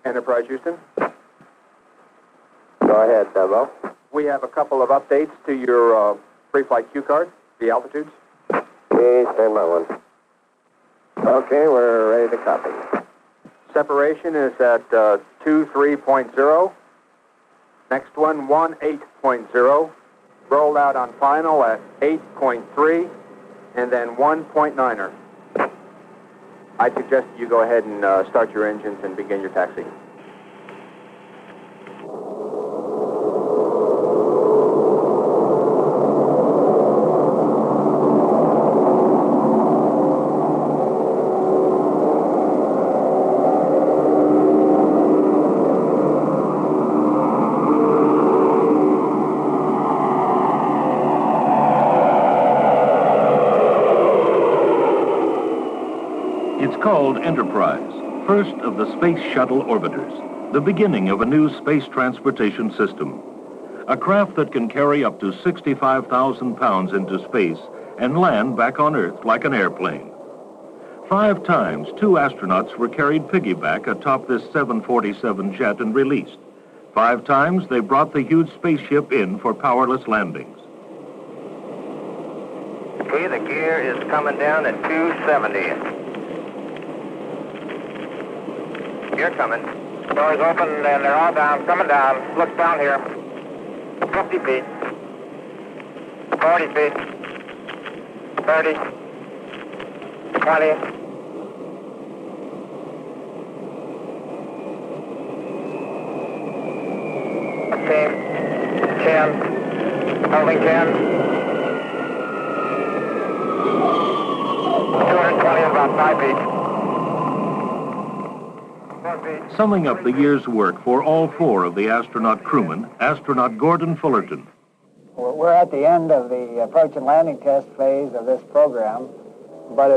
Enterprise, Houston. Go ahead, Debo. We have a couple of updates to your pre-flight cue card, the altitudes. Okay, stand by one. Okay, we're ready to copy. Separation is at 23.0. Next one, 18.0. Rolled out on final at 8.3, and then 1.9er. I suggest you go ahead and start your engines and begin your taxi. It's called Enterprise, first of the Space Shuttle orbiters, the beginning of a new space transportation system. A craft that can carry up to 65,000 pounds into space and land back on Earth like an airplane. 5 times, 2 astronauts were carried piggyback atop this 747 jet and released. 5 times, they brought the huge spaceship in for powerless landings. Okay, the gear is coming down at 270. Gear coming. Doors open and they're all down, coming down. Look down here. 50 feet. 40 feet. 30. 20. Okay. 10. Holding 10. 220 about 5 feet. Summing up the year's work for all 4 of the astronaut crewmen, astronaut Gordon Fullerton. We're at the end of the approach and landing test phase of this program, but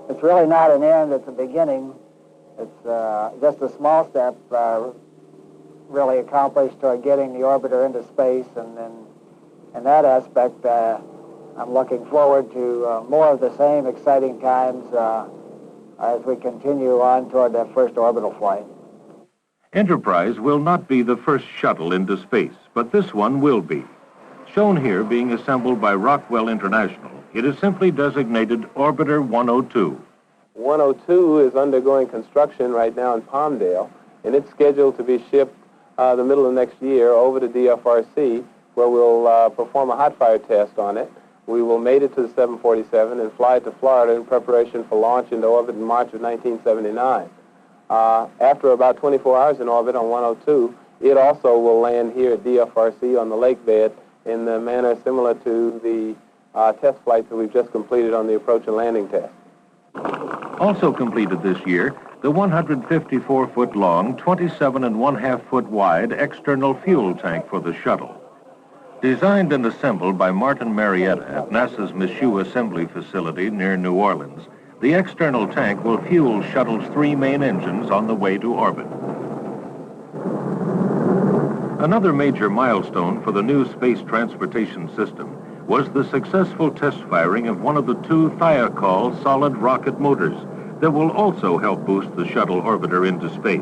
it's really not an end, it's a beginning. It's just a small step really accomplished toward getting the orbiter into space, and then in that aspect, I'm looking forward to more of the same exciting times as we continue on toward that first orbital flight. Enterprise will not be the first shuttle into space, but this one will be. Shown here being assembled by Rockwell International, it is simply designated Orbiter 102. 102 is undergoing construction right now in Palmdale, and it's scheduled to be shipped the middle of next year over to DFRC, where we'll perform a hot fire test on it. We will mate it to the 747 and fly it to Florida in preparation for launch into orbit in March of 1979. After about 24 hours in orbit on 102, it also will land here at DFRC on the lake bed in the manner similar to the test flights that we've just completed on the approach and landing test. Also completed this year, the 154-foot long, 27.5-foot wide external fuel tank for the shuttle. Designed and assembled by Martin Marietta at NASA's Michoud Assembly Facility near New Orleans, the external tank will fuel Shuttle's 3 main engines on the way to orbit. Another major milestone for the new space transportation system was the successful test firing of one of the 2 Thiokol solid rocket motors that will also help boost the shuttle orbiter into space.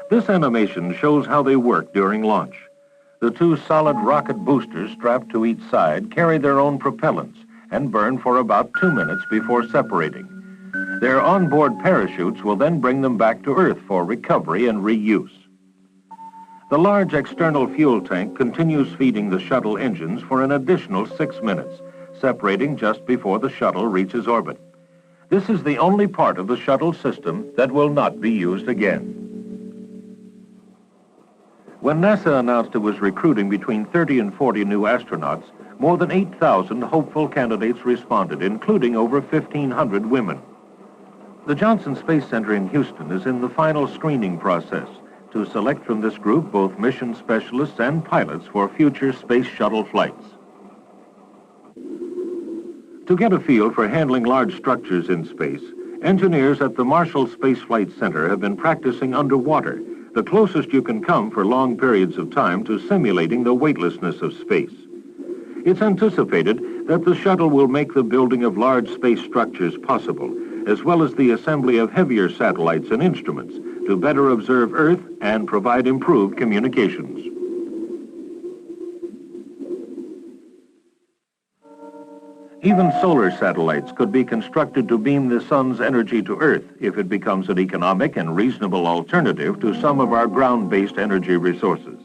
This animation shows how they work during launch. The 2 solid rocket boosters strapped to each side carry their own propellants and burn for about 2 minutes before separating. Their onboard parachutes will then bring them back to Earth for recovery and reuse. The large external fuel tank continues feeding the shuttle engines for an additional 6 minutes, separating just before the shuttle reaches orbit. This is the only part of the shuttle system that will not be used again. When NASA announced it was recruiting between 30 and 40 new astronauts, more than 8,000 hopeful candidates responded, including over 1,500 women. The Johnson Space Center in Houston is in the final screening process to select from this group both mission specialists and pilots for future space shuttle flights. To get a feel for handling large structures in space, engineers at the Marshall Space Flight Center have been practicing underwater, the closest you can come for long periods of time to simulating the weightlessness of space. It's anticipated that the shuttle will make the building of large space structures possible, as well as the assembly of heavier satellites and instruments to better observe Earth and provide improved communications. Even solar satellites could be constructed to beam the sun's energy to Earth if it becomes an economic and reasonable alternative to some of our ground-based energy resources.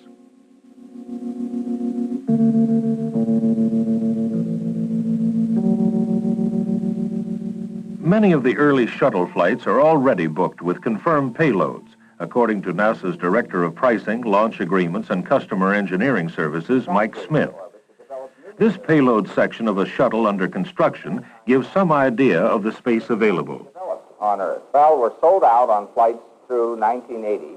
Many of the early shuttle flights are already booked with confirmed payloads, according to NASA's Director of Pricing, Launch Agreements, and Customer Engineering Services, Mike Smith. This payload section of a shuttle under construction gives some idea of the space available. On Earth. Well, we're sold out on flights through 1980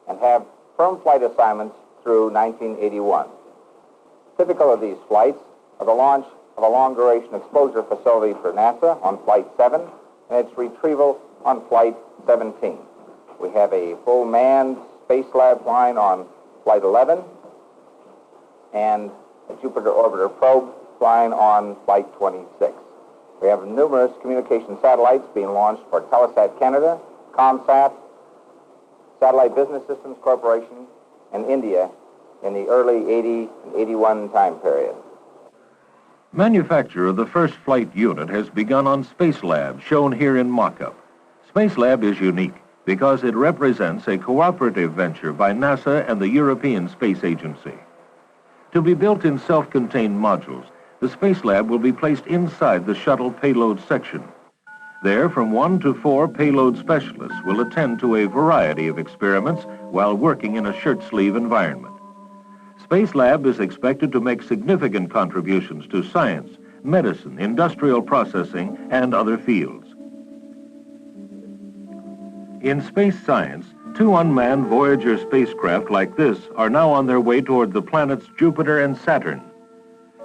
and have firm flight assignments through 1981. Typical of these flights are the launch of a long-duration exposure facility for NASA on Flight 7 and its retrieval on Flight 17. We have a full manned space lab flying on Flight 11 and a Jupiter orbiter probe flying on Flight 26. We have numerous communication satellites being launched for Telesat Canada, ComSat, Satellite Business Systems Corporation, and India in the early 80 and 81 time period. Manufacture of the first flight unit has begun on Spacelab, shown here in mock-up. Spacelab is unique because it represents a cooperative venture by NASA and the European Space Agency. To be built in self-contained modules, the Spacelab will be placed inside the shuttle payload section. There, from 1 to 4 payload specialists will attend to a variety of experiments while working in a shirt-sleeve environment. Spacelab is expected to make significant contributions to science, medicine, industrial processing, and other fields. In space science, 2 unmanned Voyager spacecraft like this are now on their way toward the planets Jupiter and Saturn.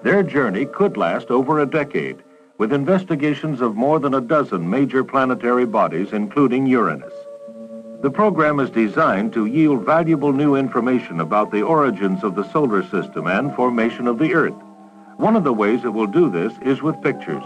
Their journey could last over a decade, with investigations of more than a dozen major planetary bodies, including Uranus. The program is designed to yield valuable new information about the origins of the solar system and formation of the Earth. One of the ways it will do this is with pictures.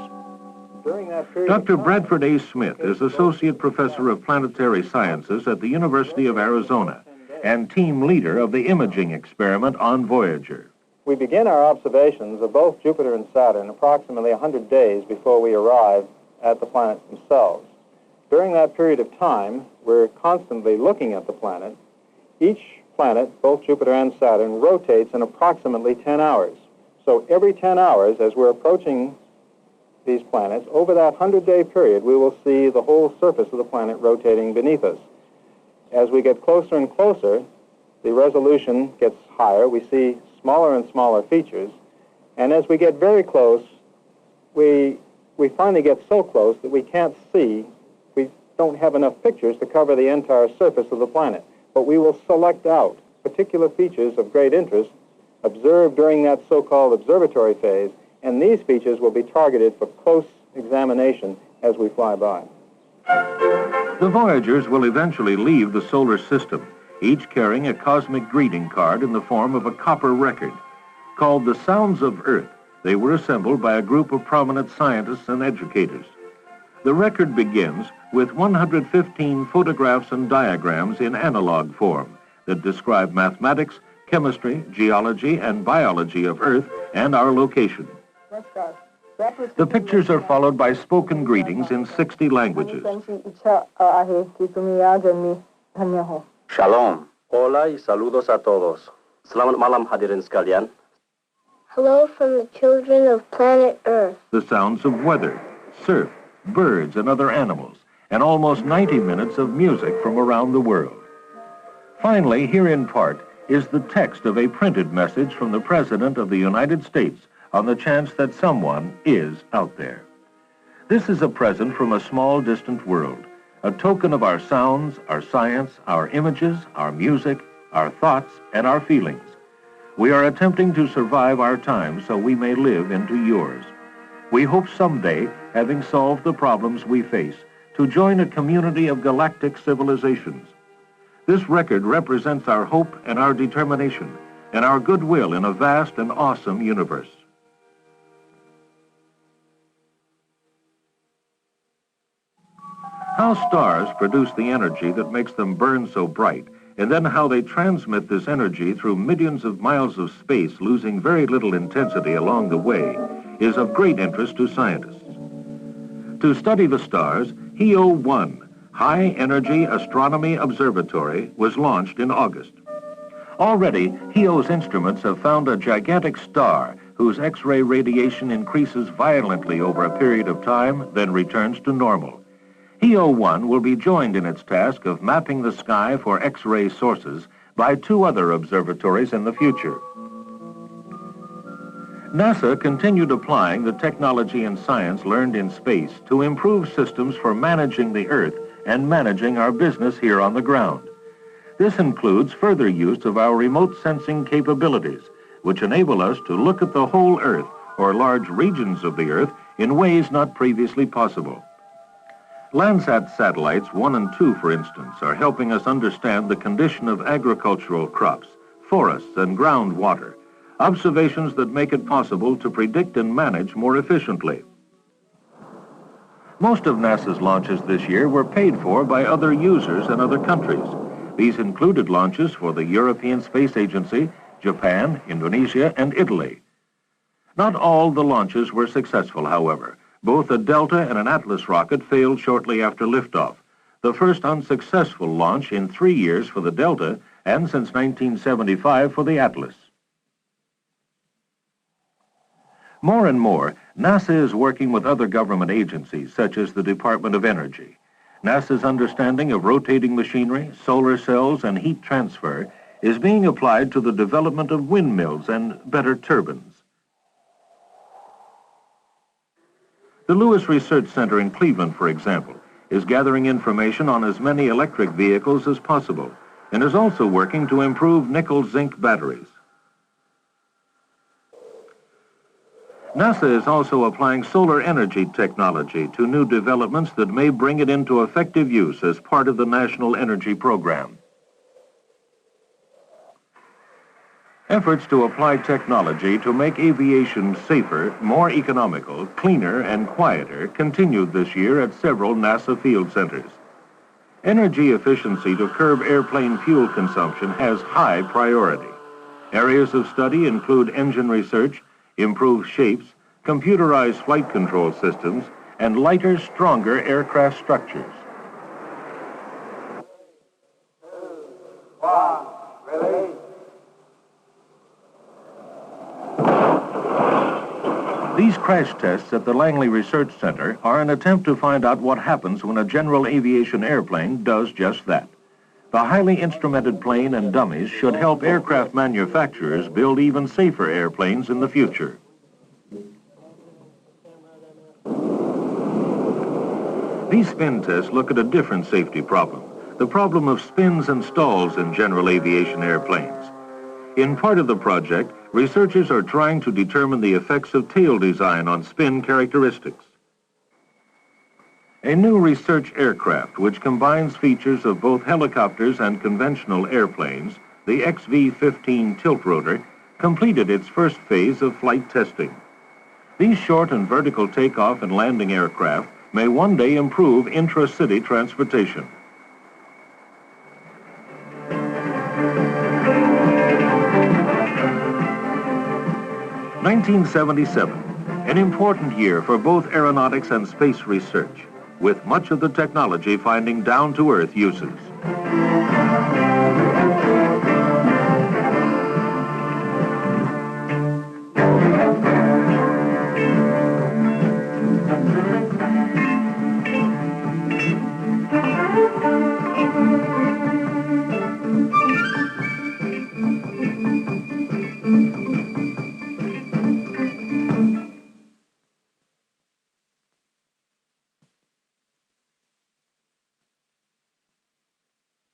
Dr. Bradford A. Smith is Associate Professor of Planetary Sciences at the University of Arizona and team leader of the imaging experiment on Voyager. We begin our observations of both Jupiter and Saturn approximately 100 days before we arrive at the planets themselves. During that period of time, we're constantly looking at the planet. Each planet, both Jupiter and Saturn, rotates in approximately 10 hours. So every 10 hours, as we're approaching these planets, over that 100-day period, we will see the whole surface of the planet rotating beneath us. As we get closer and closer, the resolution gets higher. We see smaller and smaller features. And as we get very close, we finally get so close that we can't see. We don't have enough pictures to cover the entire surface of the planet. But we will select out particular features of great interest observed during that so-called observatory phase, and these features will be targeted for close examination as we fly by. The Voyagers will eventually leave the solar system, each carrying a cosmic greeting card in the form of a copper record. Called the Sounds of Earth, they were assembled by a group of prominent scientists and educators. The record begins with 115 photographs and diagrams in analog form that describe mathematics, chemistry, geology, and biology of Earth and our location. The pictures are followed by spoken greetings in 60 languages. Shalom. Hola y saludos a todos. Selamat malam hadirin sekalian. Hello from the children of planet Earth. The sounds of weather, surf, birds, and other animals, and almost 90 minutes of music from around the world. Finally, here in part, is the text of a printed message from the President of the United States on the chance that someone is out there. This is a present from a small, distant world, a token of our sounds, our science, our images, our music, our thoughts, and our feelings. We are attempting to survive our time so we may live into yours. We hope someday, having solved the problems we face, to join a community of galactic civilizations. This record represents our hope and our determination and our goodwill in a vast and awesome universe. how stars produce the energy that makes them burn so bright, and then how they transmit this energy through millions of miles of space, losing very little intensity along the way, is of great interest to scientists. To study the stars, HEO-1, High Energy Astronomy Observatory, was launched in August. Already, HEO's instruments have found a gigantic star whose X-ray radiation increases violently over a period of time, then returns to normal. HEO-1 will be joined in its task of mapping the sky for X-ray sources by 2 other observatories in the future. NASA continued applying the technology and science learned in space to improve systems for managing the Earth and managing our business here on the ground. This includes further use of our remote sensing capabilities, which enable us to look at the whole Earth or large regions of the Earth in ways not previously possible. Landsat satellites 1 and 2, for instance, are helping us understand the condition of agricultural crops, forests, and groundwater, observations that make it possible to predict and manage more efficiently. Most of NASA's launches this year were paid for by other users in other countries. These included launches for the European Space Agency, Japan, Indonesia, and Italy. Not all the launches were successful, however. Both a Delta and an Atlas rocket failed shortly after liftoff, the first unsuccessful launch in 3 years for the Delta and since 1975 for the Atlas. More and more, NASA is working with other government agencies, such as the Department of Energy. NASA's understanding of rotating machinery, solar cells, and heat transfer is being applied to the development of windmills and better turbines. The Lewis Research Center in Cleveland, for example, is gathering information on as many electric vehicles as possible and is also working to improve nickel-zinc batteries. NASA is also applying solar energy technology to new developments that may bring it into effective use as part of the National Energy Program. Efforts to apply technology to make aviation safer, more economical, cleaner, and quieter continued this year at several NASA field centers. Energy efficiency to curb airplane fuel consumption has high priority. Areas of study include engine research, improved shapes, computerized flight control systems, and lighter, stronger aircraft structures. These crash tests at the Langley Research Center are an attempt to find out what happens when a general aviation airplane does just that. The highly instrumented plane and dummies should help aircraft manufacturers build even safer airplanes in the future. These spin tests look at a different safety problem, the problem of spins and stalls in general aviation airplanes. In part of the project, researchers are trying to determine the effects of tail design on spin characteristics. A new research aircraft, which combines features of both helicopters and conventional airplanes, the XV-15 tiltrotor, completed its first phase of flight testing. These short and vertical takeoff and landing aircraft may one day improve intra-city transportation. (1977), an important year for both aeronautics and space research, with much of the technology finding down-to-earth uses.